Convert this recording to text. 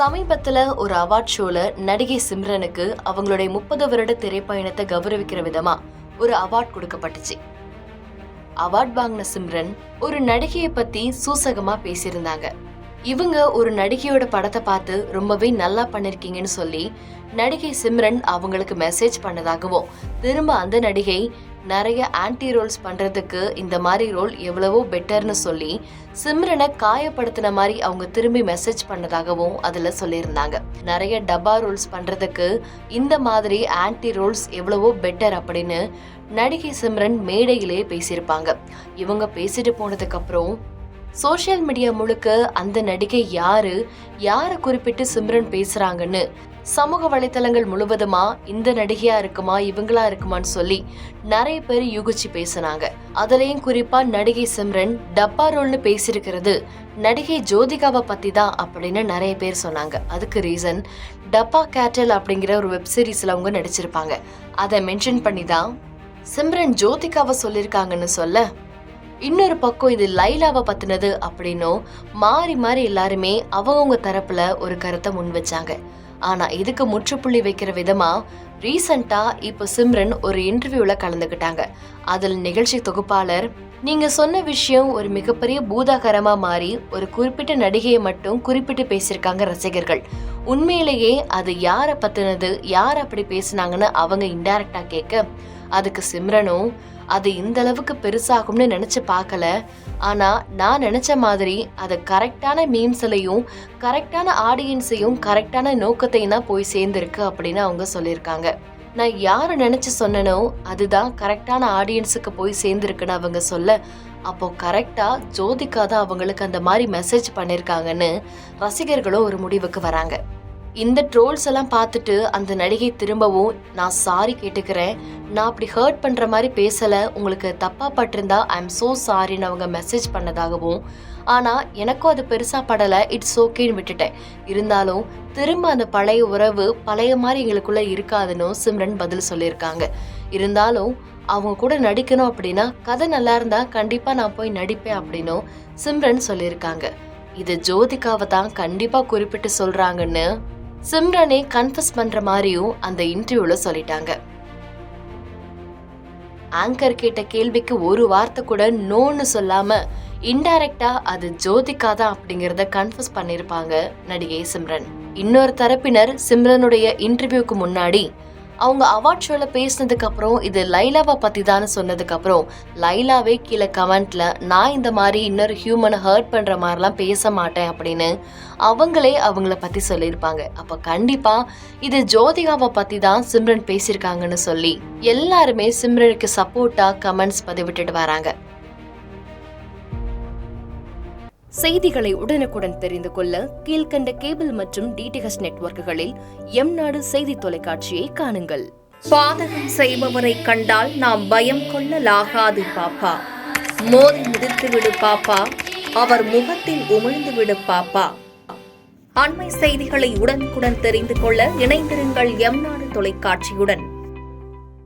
சமீபத்துல ஒரு அவார்ட் ஷோல நடிகை சிம்ரனுக்கு அவங்களுடைய 30 வருட திரைப்பயணத்தை கௌரவிக்கிற விதமா ஒரு அவார்ட் கொடுக்கப்பட்டுச்சு. அவார்ட் வாங்கின சிம்ரன் ஒரு நடிகையை பத்தி சூசகமா பேசியிருந்தாங்க. இவங்க ஒரு நடிகையோட படத்தை பார்த்து ரொம்பவே நல்லா பண்ணிருக்கீங்கன்னு சொல்லி நடிகை சிம்ரன் அவங்களுக்கு மெசேஜ் பண்ணதாகவும், திரும்ப அந்த நடிகை நிறைய ஆன்டி ரோல்ஸ் பண்றதுக்கு இந்த மாதிரி ரோல் எவ்வளவோ பெட்டர்னு சொல்லி சிம்ரனை காயப்படுத்தின மாதிரி அவங்க திரும்பி மெசேஜ் பண்ணதாகவும் அதுல சொல்லியிருந்தாங்க. நிறைய டப்பா ரோல்ஸ் பண்றதுக்கு இந்த மாதிரி ஆன்டி ரோல்ஸ் எவ்வளவோ பெட்டர் அப்படின்னு நடிகை சிம்ரன் மேடையிலே பேசியிருப்பாங்க. இவங்க பேசிட்டு போனதுக்கு அப்புறம் சோசியல் மீடியா முழுக்க அந்த நடிகை யாரை குறிப்பிட்டு சிம்ரன் பேசுறாங்கன்னு சமூக வலைத்தளங்கள் முழுவதுமா இந்த நடிகையா இருக்குமா இவங்களா இருக்குமான்னு சொல்லி நிறைய பேர் யூகிச்சு பேசினாங்க. அதுலயும் குறிப்பா நடிகை சிம்ரன் டப்பா ரோல்னு பேசியிருக்கிறது நடிகை ஜோதிகாவை பத்தி தான் அப்படின்னு நிறைய பேர் சொன்னாங்க. அதுக்கு ரீசன் டப்பா கேட்டல் அப்படிங்கிற ஒரு வெப் சீரிஸ்ல அவங்க நடிச்சிருப்பாங்க. அதை மென்ஷன் பண்ணி தான் சிம்ரன் ஜோதிகாவை சொல்லியிருக்காங்கன்னு சொல்ல, இன்னொரு பக்கம் இது லைலாவை பத்தினது அப்படின்னும் மாறி மாறி எல்லாருமே அவங்கவுங்க தரப்புல ஒரு கருத்தை முன் வச்சாங்க. ஆனா இதுக்கு முற்றுப்புள்ளி வைக்கிற விதமா ரீசெண்டா இப்ப சிம்ரன் ஒரு இன்டர்வியூல கலந்துக்கிட்டாங்க. அதில் நிகழ்ச்சி தொகுப்பாளர், நீங்க சொன்ன விஷயம் ஒரு மிகப்பெரிய பூதாகரமா மாறி ஒரு குறிப்பிட்ட நடிகையை மட்டும் குறிப்பிட்டு பேசியிருக்காங்க ரசிகர்கள். உண்மையிலேயே அது யாரை பத்தினது, யார் அப்படி பேசினாங்கன்னு அவங்க இன்டைரக்டா கேட்க, அதுக்கு சிம்ரனும் அது இந்த அளவுக்கு பெருசாகும்னு நினைச்சு பார்க்கல, ஆனா நான் நினைச்ச மாதிரி அது கரெக்டான மீம்ஸ்லையும் கரெக்டான ஆடியன்ஸையும் கரெக்டான நோக்கத்தையும் தான் போய் சேர்ந்திருக்கு அப்படின்னு அவங்க சொல்லியிருக்காங்க. நான் யாரை நினைச்சு சொன்னனோ அதுதான் கரெக்டான ஆடியன்ஸுக்கு போய் சேர்ந்திருக்குன்னு அவங்க சொல்ல, அப்போ கரெக்டா ஜோதிகா தான் அவங்களுக்கு அந்த மாதிரி மெசேஜ் பண்ணிருக்காங்கன்னு ரசிகர்களும் ஒரு முடிவுக்கு வராங்க. இந்த ட்ரோல்ஸ் எல்லாம் பார்த்துட்டு அந்த நடிகை திரும்பவும் நான் சாரி கேட்டுக்கிறேன், நான் அப்படி ஹர்ட் பண்ற மாதிரி பேசல, உங்களுக்கு தப்பா பட்டிருந்தா ஐ எம் சோ சாரின்னு அவங்க மெசேஜ் பண்ணதாகவும், ஆனா எனக்கும் அது பெருசா படல, இட்ஸ் ஓகேன்னு விட்டுட்டேன், இருந்தாலும் திரும்ப அந்த பழைய உறவு பழைய மாதிரி எங்களுக்குள்ள இருக்காதுன்னு சிம்ரன் பதில் சொல்லியிருக்காங்க. இருந்தாலும் அவங்க கூட நடிக்கணும் அப்படின்னா கதை நல்லா இருந்தா கண்டிப்பா நான் போய் நடிப்பேன் அப்படின்னு சிம்ரன் சொல்லியிருக்காங்க. இது ஜோதிகாவை தான் கண்டிப்பா குறிப்பிட்டு சொல்றாங்கன்னு சிம்ரனே கன்ஃபஸ் பண்ற மாதிரியும் அந்த இன்டர்வியூல சொல்லிட்டாங்க. ஆங்கர் கேட்ட கேள்விக்கு ஒரு வார்த்தை கூட நோன்னு சொல்லாம இன்டைரக்டா அது ஜோதிகா தான் அப்படிங்கறத கன்ஃபஸ் பண்ணிருப்பாங்க நடிகை சிம்ரன். இன்னொரு தரப்பினர் சிம்ரனுடைய இன்டர்வியூக்கு முன்னாடி அவங்க அவார்ட் ஷோல பேசினதுக்கு அப்புறம் இது லைலாவை பத்தி தான் சொன்னதுக்கு அப்புறம் லைலாவே கீழே கமெண்ட்ல நான் இந்த மாதிரி இன்னொரு ஹியூமனை ஹர்ட் பண்ற மாதிரிலாம் பேச மாட்டேன் அப்படின்னு அவங்களே அவங்கள பத்தி சொல்லியிருப்பாங்க. அப்ப கண்டிப்பா இது ஜோதிகாவை பத்தி தான் சிம்ரன் பேசியிருக்காங்கன்னு சொல்லி எல்லாருமே சிம்ரனுக்கு சப்போர்ட்டா கமெண்ட்ஸ் பதிவிட்டுட்டு வராங்க. செய்திகளை உடனுக்குடன் தெரிந்து கொள்ள கீழ்கண்ட கேபிள் மற்றும் டிடிஹெச் நெட்வொர்க்குகளில் எம்நாடு செய்தி தொலைக்காட்சியை காணுங்கள். பாதகம் செய்பவரை கண்டால் நாம் பயம் கொள்ளலாகாது பாப்பா, மோதி மிதித்து விடு பாப்பா, அவர் முகத்தில் உமிழ்ந்து விடு பாப்பா. அண்மை செய்திகளை உடனுக்குடன் தெரிந்து கொள்ள இணைந்திருங்கள் எம்நாடு தொலைக்காட்சியுடன்.